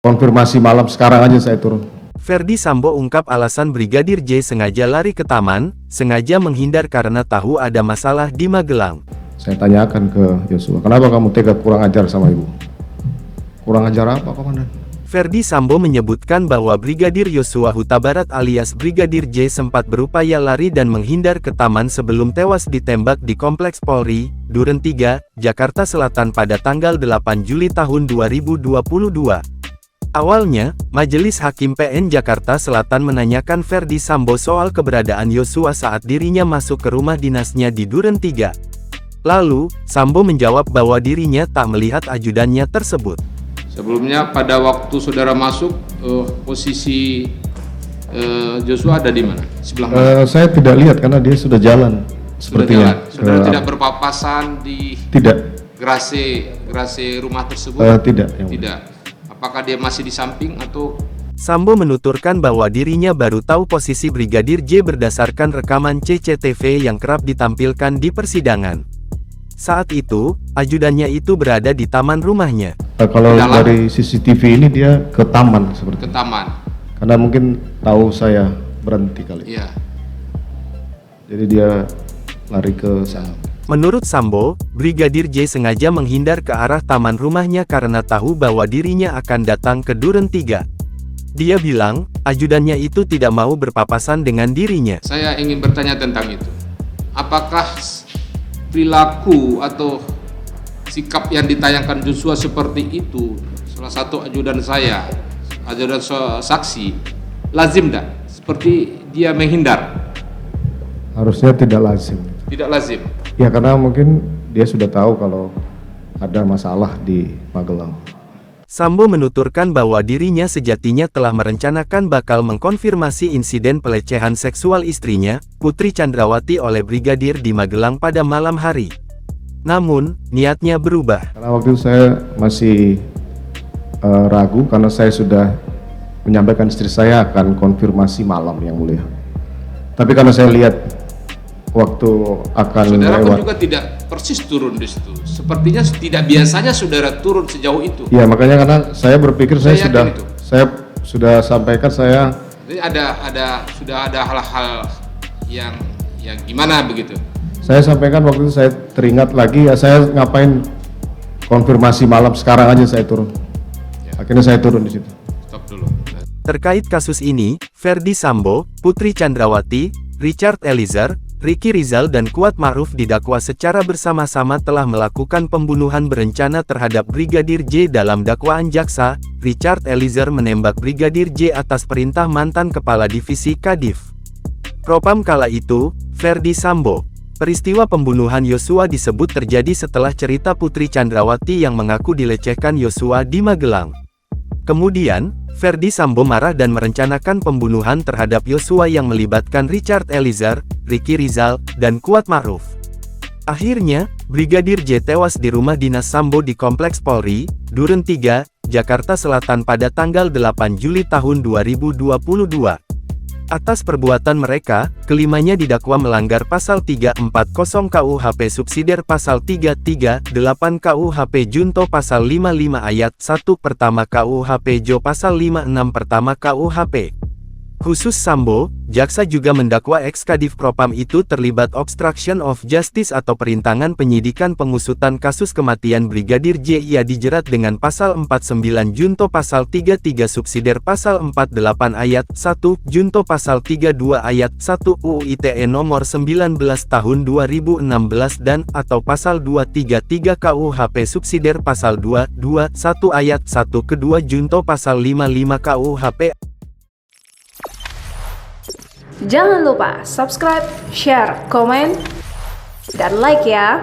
Konfirmasi malam sekarang aja saya turun. Ferdi Sambo ungkap alasan Brigadir J sengaja lari ke taman, sengaja menghindar karena tahu ada masalah di Magelang. Saya tanyakan ke Yosua, kenapa kamu tega kurang ajar sama ibu? Kurang ajar apa, Komandan? Ferdi Sambo menyebutkan bahwa Brigadir Yosua Huta Barat alias Brigadir J sempat berupaya lari dan menghindar ke taman sebelum tewas ditembak di Kompleks Polri, Duren 3, Jakarta Selatan pada tanggal 8 Juli tahun 2022. Awalnya, Majelis Hakim PN Jakarta Selatan menanyakan Ferdi Sambo soal keberadaan Yosua saat dirinya masuk ke rumah dinasnya di Duren 3. Lalu, Sambo menjawab bahwa dirinya tak melihat ajudannya tersebut. Sebelumnya pada waktu saudara masuk, posisi Joshua ada di mana? Sebelah mana? Saya tidak lihat karena dia sudah jalan. Sepertinya. Saudara tidak berpapasan di gerase rumah tersebut? Tidak. Tidak. Apakah dia masih di samping atau? Sambo menuturkan bahwa dirinya baru tahu posisi Brigadir J berdasarkan rekaman CCTV yang kerap ditampilkan di persidangan. Saat itu, ajudannya itu berada di taman rumahnya. Kalau dari CCTV ini dia ke taman seperti. Ke taman. Karena mungkin tahu saya berhenti kali. Iya. Jadi dia lari ke sana. Menurut Sambo, Brigadir J sengaja menghindar ke arah taman rumahnya karena tahu bahwa dirinya akan datang ke Duren 3. Dia bilang, ajudannya itu tidak mau berpapasan dengan dirinya. Saya ingin bertanya tentang itu. Apakah perilaku atau sikap yang ditayangkan Joshua seperti itu, salah satu ajudan saya, ajudan saksi, lazim tidak? Seperti dia menghindar? Harusnya tidak lazim. Tidak lazim? Ya karena mungkin dia sudah tahu kalau ada masalah di Magelang. Sambo menuturkan bahwa dirinya sejatinya telah merencanakan bakal mengkonfirmasi insiden pelecehan seksual istrinya, Putri Chandrawati oleh Brigadir di Magelang pada malam hari. Namun, niatnya berubah. Karena waktu itu saya masih ragu karena saya sudah menyampaikan istri saya akan konfirmasi malam yang mulia. Tapi karena saya lihat waktu akan saudara lewat. Pun juga tidak persis turun di situ. Sepertinya tidak biasanya saudara turun sejauh itu. Ya makanya karena saya berpikir saya sudah sampaikan saya. Jadi sudah ada hal-hal yang gimana begitu. Saya sampaikan waktu itu saya teringat lagi ya saya ngapain konfirmasi malam sekarang aja saya turun. Ya. Akhirnya saya turun di situ. Stop dulu. Terkait kasus ini, Ferdi Sambo, Putri Chandrawati, Richard Eliezer, Ricky Rizal dan Kuat Ma'ruf didakwa secara bersama-sama telah melakukan pembunuhan berencana terhadap Brigadir J. Dalam dakwaan jaksa, Richard Eliezer menembak Brigadir J atas perintah mantan Kepala Divisi Kadif Propam kala itu, Ferdi Sambo. Peristiwa pembunuhan Yosua disebut terjadi setelah cerita Putri Chandrawati yang mengaku dilecehkan Yosua di Magelang. Kemudian, Ferdi Sambo marah dan merencanakan pembunuhan terhadap Yosua yang melibatkan Richard Eliezer, Ricky Rizal, dan Kuat Ma'ruf. Akhirnya, Brigadir J tewas di rumah dinas Sambo di Kompleks Polri, Duren 3, Jakarta Selatan pada tanggal 8 Juli tahun 2022. Atas perbuatan mereka, kelimanya didakwa melanggar Pasal 340 KUHP Subsidiar Pasal 338 KUHP Junto Pasal 55 Ayat 1 Pertama KUHP Jo Pasal 56 Pertama KUHP. Khusus Sambo, jaksa juga mendakwa ex-Kadif Propam itu terlibat obstruction of justice atau perintangan penyidikan pengusutan kasus kematian Brigadir J. Ia dijerat dengan Pasal 49 Junto Pasal 33 Subsidiar Pasal 48 Ayat 1 Junto Pasal 32 Ayat 1 UU ITE Nomor 19 Tahun 2016 dan atau Pasal 233 KUHP Subsidiar Pasal 221 Ayat 1 kedua Junto Pasal 55 KUHP. Jangan lupa subscribe, share, komen, dan like ya.